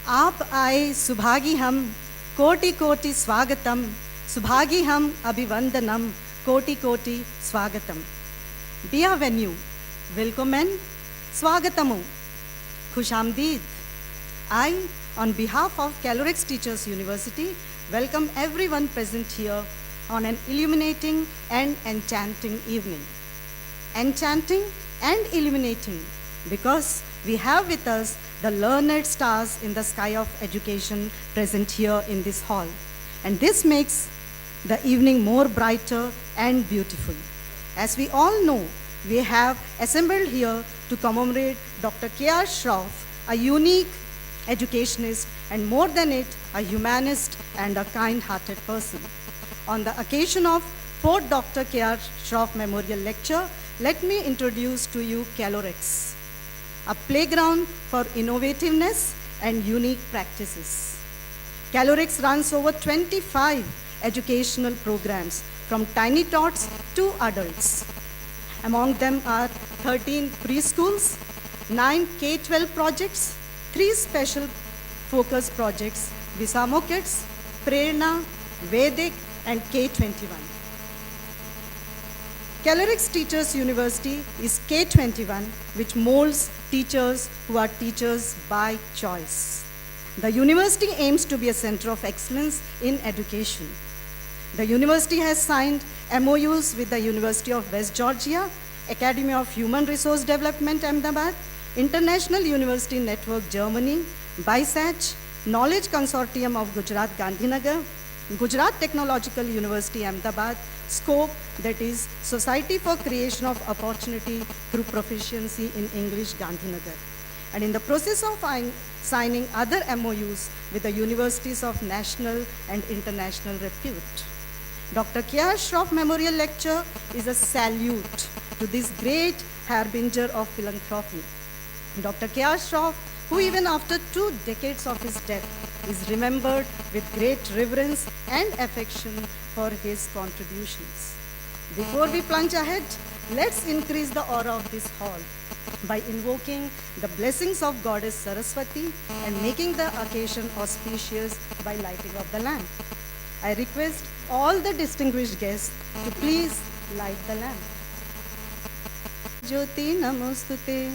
आप आए सुभागी हम, कोटि कोटि स्वागतम, सुभागी हम अभिवंदनम, कोटि कोटि स्वागतम. Dear venue, willkommen, swagatamu, khushamdeed. I, on behalf of Calorex Teachers University, welcome everyone present here on an illuminating and enchanting evening. Enchanting and illuminating because we have with us the learned stars in the sky of education present here in this hall. And this makes the evening more brighter and beautiful. As we all know, we have assembled here to commemorate Dr. K.R. Shroff, a unique educationist and more than it, a humanist and a kind-hearted person. On the occasion of 4th Dr. K.R. Shroff Memorial Lecture, let me introduce to you Calorex, a playground for innovativeness and unique practices. Calorex runs over 25 educational programs from tiny tots to adults. Among them are 13 preschools, 9 K-12 projects, 3 special focus projects, Visamo Kids, Prerna, Vedic, and K21. Calorex Teachers University is K21, which molds teachers who are teachers by choice. The university aims to be a center of excellence in education. The university has signed MOUs with the University of West Georgia, Academy of Human Resource Development, Ahmedabad, International University Network, Germany, BISACH, Knowledge Consortium of Gujarat, Gandhinagar, Gujarat Technological University, Ahmedabad, SCOPE, that is Society for Creation of Opportunity Through Proficiency in English, Gandhinagar. And in the process of signing other MOUs with the universities of national and international repute. Dr. K.R. Shroff Memorial Lecture is a salute to this great harbinger of philanthropy. Dr. K.R. Shroff, who even after 2 decades of his death is remembered with great reverence and affection for his contributions. Before we plunge ahead, let's increase the aura of this hall by invoking the blessings of Goddess Saraswati and making the occasion auspicious by lighting of the lamp. I request all the distinguished guests to please light the lamp. Jyoti Namostute.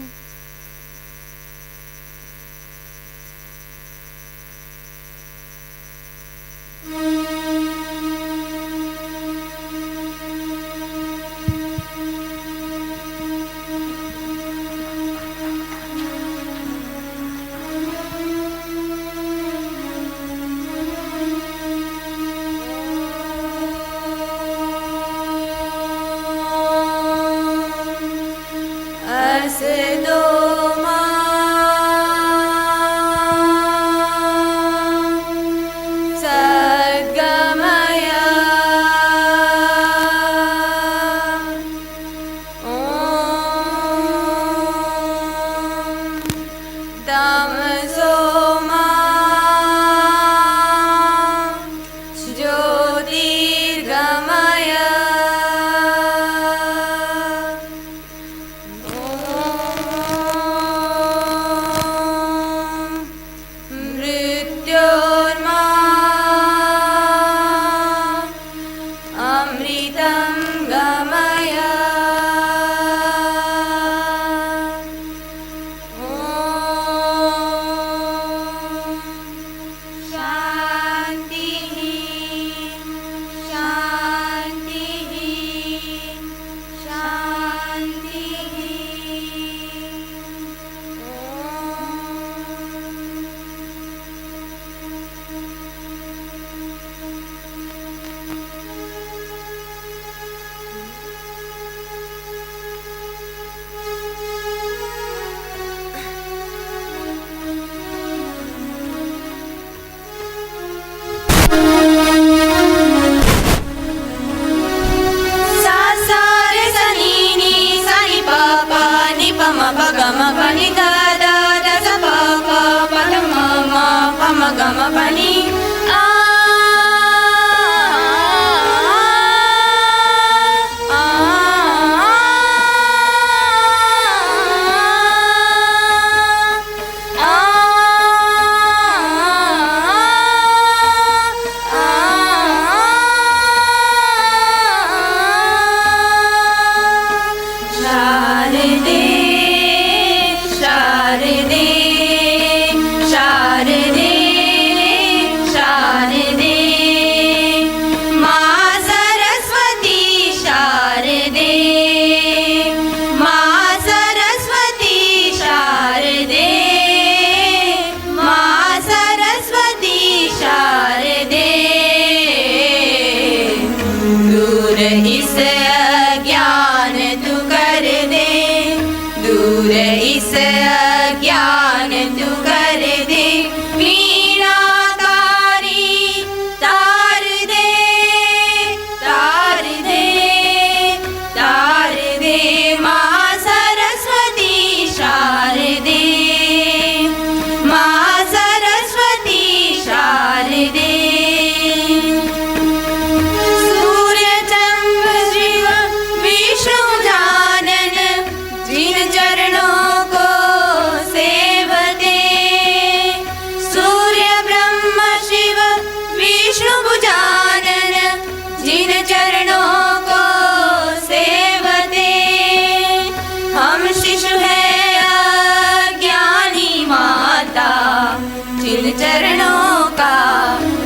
चरणों का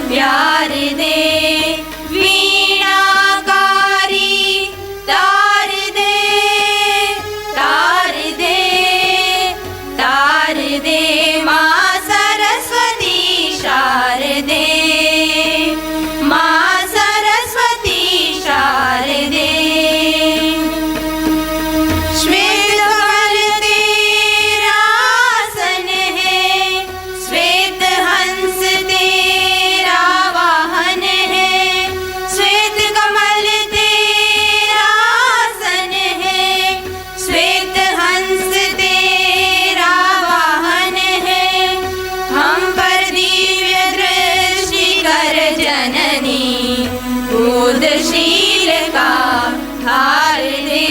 प्यार दे। वीणाकारी तार दे, तार दे, तार दे। माँ सरस्वती शारदे, माँ सरस्वती शारदे। श्वेत कमल तेरा आसन है, श्वेत हंस तेरा वाहन है। श्वेत कमल तेरा आसन है, श्वेत हंस तेरा वाहन है। हम पर दिव्य दृष्टि कर जननी, बोधशील का हार दे।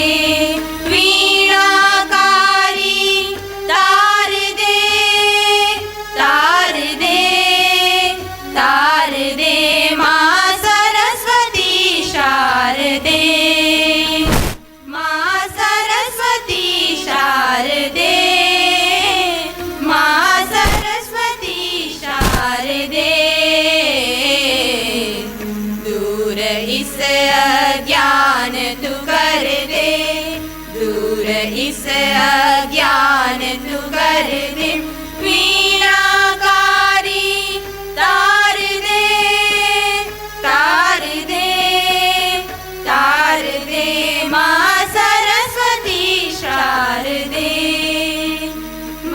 वीणाकारी तार दे, तार दे, तार दे। माँ सरस्वती शारदे, माँ सरस्वती शारदे, माँ सरस्वती शारदे। दूर इस अज्ञान तू कर दे, दूर इस अज्ञान तू कर दे। वीणाकारी तार दे, तार दे, तार दे। माँ सरस्वती शारदे,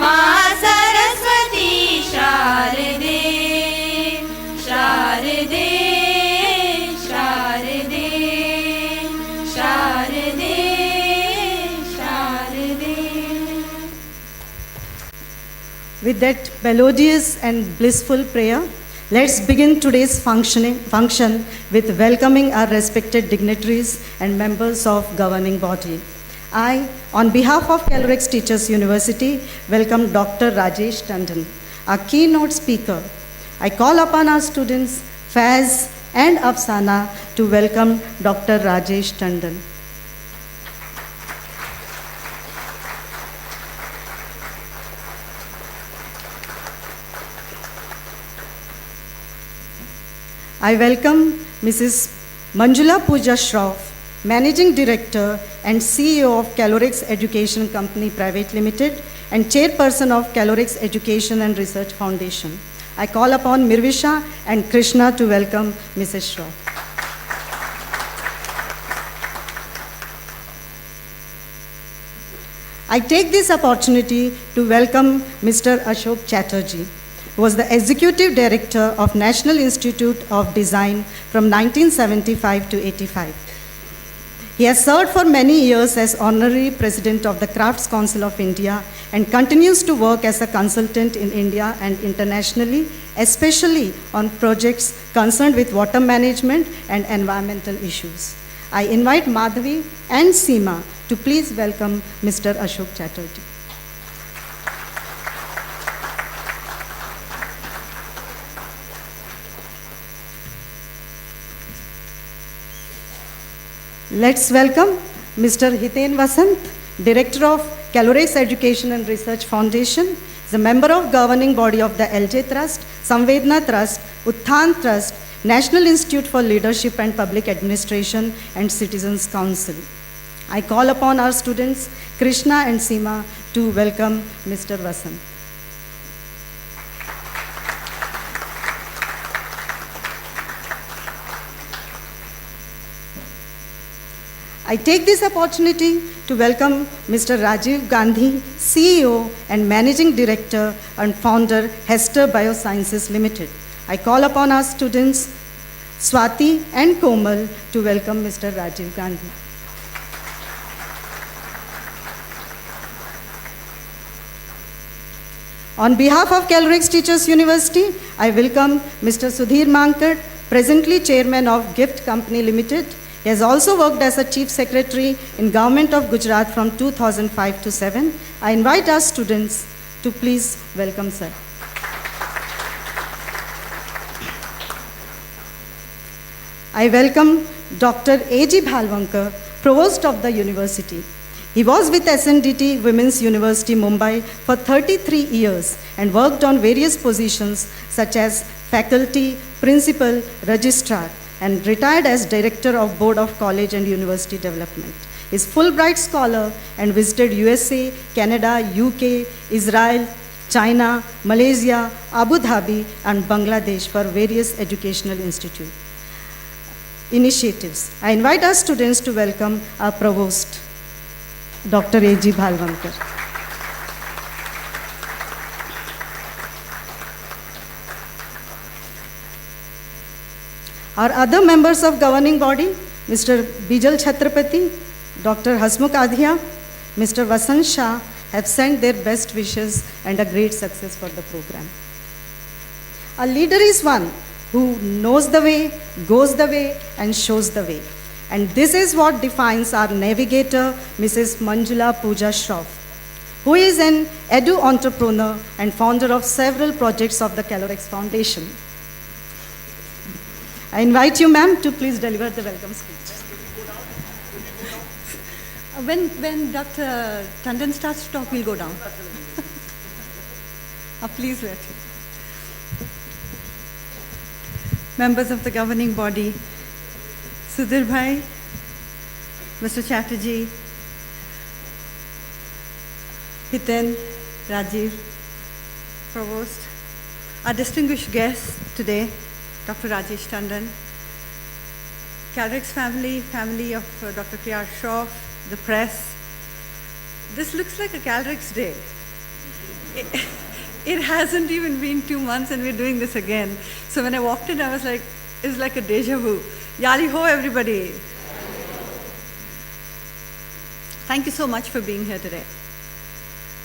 माँ सरस्वती शारदे, शारदे, शारदे, शारदे, शारदे। With that melodious and blissful prayer, let's begin today's function with welcoming our respected dignitaries and members of governing body. I, on behalf of Calorex Teachers University, welcome Dr. Rajesh Tandon, our keynote speaker. I call upon our students, Faz and Afsana, to welcome Dr. Rajesh Tandon. I welcome Mrs. Manjula Pooja Shroff, Managing Director and CEO of Calorex Education Company Private Limited and Chairperson of Calorex Education and Research Foundation. I call upon Mirvisha and Krishna to welcome Mrs. Shroff. I take this opportunity to welcome Mr. Ashok Chatterjee, who was the Executive Director of National Institute of Design from 1975 to 85. He has served for many years as Honorary President of the Crafts Council of India and continues to work as a consultant in India and internationally, especially on projects concerned with water management and environmental issues. I invite Madhavi and Seema to please welcome Mr. Ashok Chatterjee. Let's welcome Mr. Hiten Vasant, Director of Calorex Education and Research Foundation, the member of governing body of the LJ Trust, Samvedna Trust, Utthan Trust, National Institute for Leadership and Public Administration, and Citizens Council. I call upon our students, Krishna and Seema, to welcome Mr. Vasant. I take this opportunity to welcome Mr. Rajiv Gandhi, CEO and Managing Director and Founder, Hester Biosciences Limited. I call upon our students, Swati and Komal, to welcome Mr. Rajiv Gandhi. On behalf of Calorex Teachers University, I welcome Mr. Sudhir Mankad, presently Chairman of Gift Company Limited. He has also worked as a Chief Secretary in Government of Gujarat from 2005 to 7. I invite our students to please welcome sir. I welcome Dr. A.G. Bhalwankar, Provost of the University. He was with SNDT Women's University, Mumbai for 33 years and worked on various positions such as faculty, principal, registrar, and retired as director of Board of College and University Development. He is Fulbright scholar and visited USA, Canada, UK, Israel, China, Malaysia, Abu Dhabi, and Bangladesh for various educational initiatives. I invite our students to welcome our provost, Dr. A.G. Bhalwankar. Our other members of governing body, Mr. Bijal Chhatrapati, Dr. Hasmukh Adhia, Mr. Vasant Shah, have sent their best wishes and a great success for the program. A leader is one who knows the way, goes the way, and shows the way. And this is what defines our navigator, Mrs. Manjula Pooja Shroff, who is an edu entrepreneur and founder of several projects of the Calorex Foundation. I invite you, ma'am, to please deliver the welcome speech. When Dr. Tandon starts to talk, we'll go down. Please let him. Members of the governing body, Sudhir Bhai, Mr. Chatterjee, Hiten, Rajiv, Provost, our distinguished guest today, Dr. Rajesh Tandon, Calorex family of Dr. K.R. Shroff, the press. This looks like a Calorex day. It hasn't even been 2 months and we're doing this again. So when I walked in, I was like, it's like a deja vu. Yali ho, everybody. Thank you so much for being here today.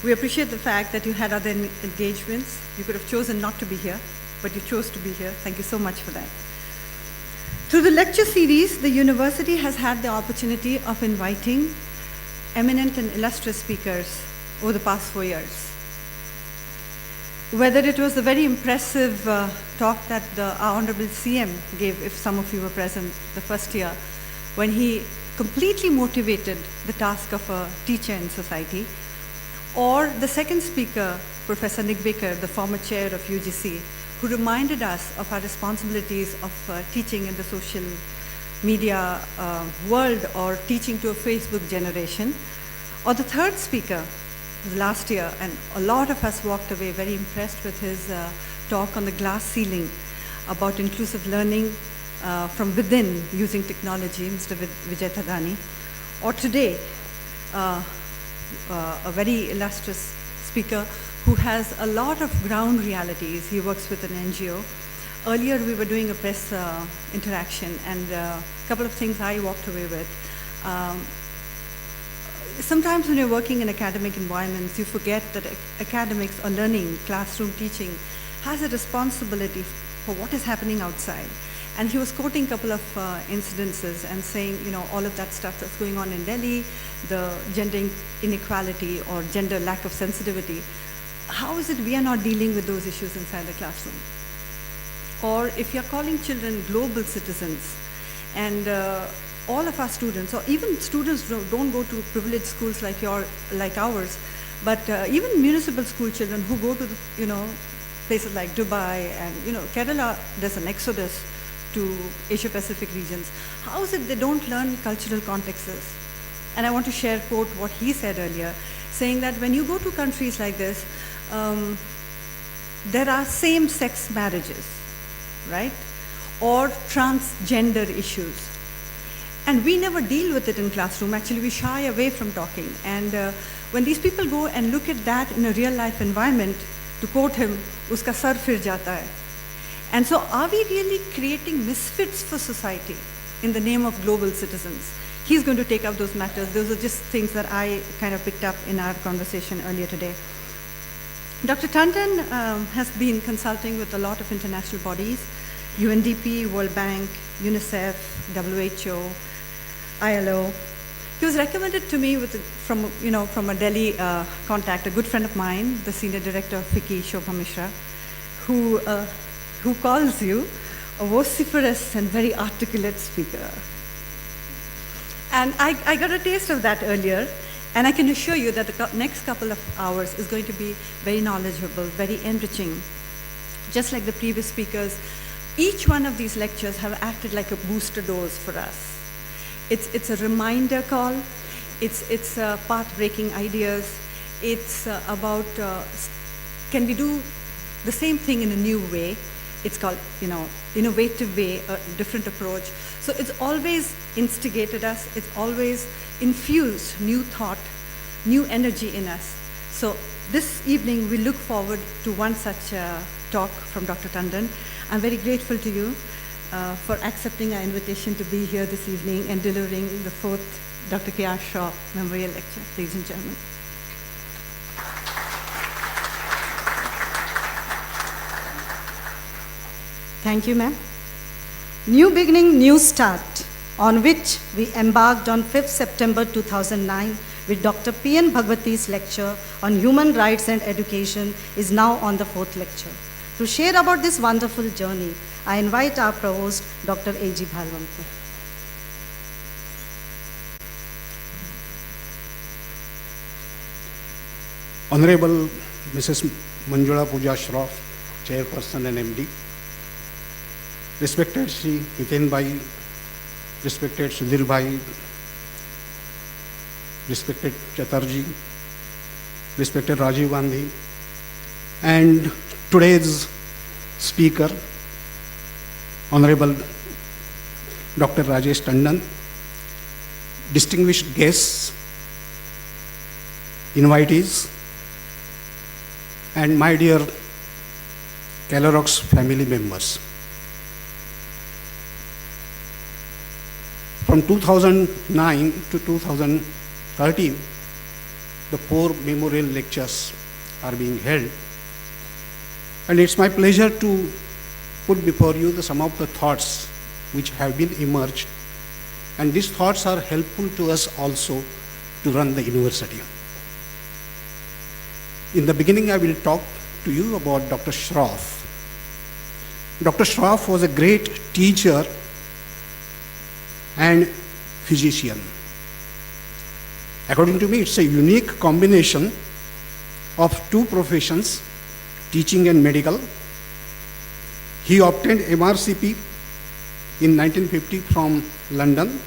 We appreciate the fact that you had other engagements. You could have chosen not to be here, but you chose to be here. Thank you so much for that. Through the lecture series, the university has had the opportunity of inviting eminent and illustrious speakers over the past 4 years. Whether it was the very impressive talk that our Honorable CM gave, if some of you were present the first year, when he completely motivated the task of a teacher in society, or the second speaker, Professor Nick Baker, the former chair of UGC, who reminded us of our responsibilities of teaching in the social media world or teaching to a Facebook generation, or the third speaker last year, and a lot of us walked away very impressed with his talk on the glass ceiling about inclusive learning from within using technology, Mr. Vijay Thadani, or today, a very illustrious speaker who has a lot of ground realities. He works with an NGO. Earlier we were doing a press interaction, and a couple of things I walked away with. Sometimes when you're working in academic environments, you forget that academics or learning, classroom teaching, has a responsibility for what is happening outside. And he was quoting a couple of incidences and saying, you know, all of that stuff that's going on in Delhi, the gender inequality or gender lack of sensitivity. How is it we are not dealing with those issues inside the classroom? Or if you're calling children global citizens, and all of our students, or even students don't go to privileged schools like ours, but even municipal school children who go to places like Dubai and Kerala, there's an exodus to Asia Pacific regions. How is it they don't learn cultural contexts? And I want to share quote what he said earlier, saying that when you go to countries like this, there are same-sex marriages, right? Or transgender issues. And we never deal with it in classroom. Actually, we shy away from talking. And when these people go and look at that in a real-life environment, to quote him, uska sar fir jata hai. And so are we really creating misfits for society in the name of global citizens? He's going to take up those matters. Those are just things that I kind of picked up in our conversation earlier today. Dr. Tandon has been consulting with a lot of international bodies, UNDP, World Bank, UNICEF, WHO, ILO. He was recommended to me from a Delhi contact, a good friend of mine, the senior director of FICCI, Shobha Mishra, who calls you a vociferous and very articulate speaker. And I got a taste of that earlier. And I can assure you that the next couple of hours is going to be very knowledgeable, very enriching. Just like the previous speakers, each one of these lectures have acted like a booster dose for us. It's a reminder call. It's path-breaking ideas. It's about can we do the same thing in a new way? It's called, innovative way, a different approach. So it's always instigated us. It's always infused new thought, new energy in us. So this evening, we look forward to one such talk from Dr. Tandon. I'm very grateful to you for accepting our invitation to be here this evening and delivering the 4th Dr. K.R. Shroff Memorial Lecture, ladies and gentlemen. Thank you, ma'am. New beginning, new start, on which we embarked on 5th September 2009 with Dr. P.N. Bhagwati's lecture on human rights and education is now on the 4th lecture. To share about this wonderful journey, I invite our provost, Dr. A.G. Bhalwankar. Honorable Mrs. Manjula Pooja Shroff, Chairperson and MD, respected Sri Hiten Bhai, respected Sudhir Bhai, respected Chatterjee, respected Rajiv Gandhi, and today's speaker, Honorable Dr. Rajesh Tandon, distinguished guests, invitees, and my dear Kellogg's family members. From 2009 to 2013, the 4 memorial lectures are being held. And it's my pleasure to put before you some of the thoughts which have been emerged. And these thoughts are helpful to us also to run the university. In the beginning, I will talk to you about Dr. Shroff. Dr. Shroff was a great teacher and physician. According to me, it's a unique combination of 2 professions, teaching and medical. He obtained MRCP in 1950 from London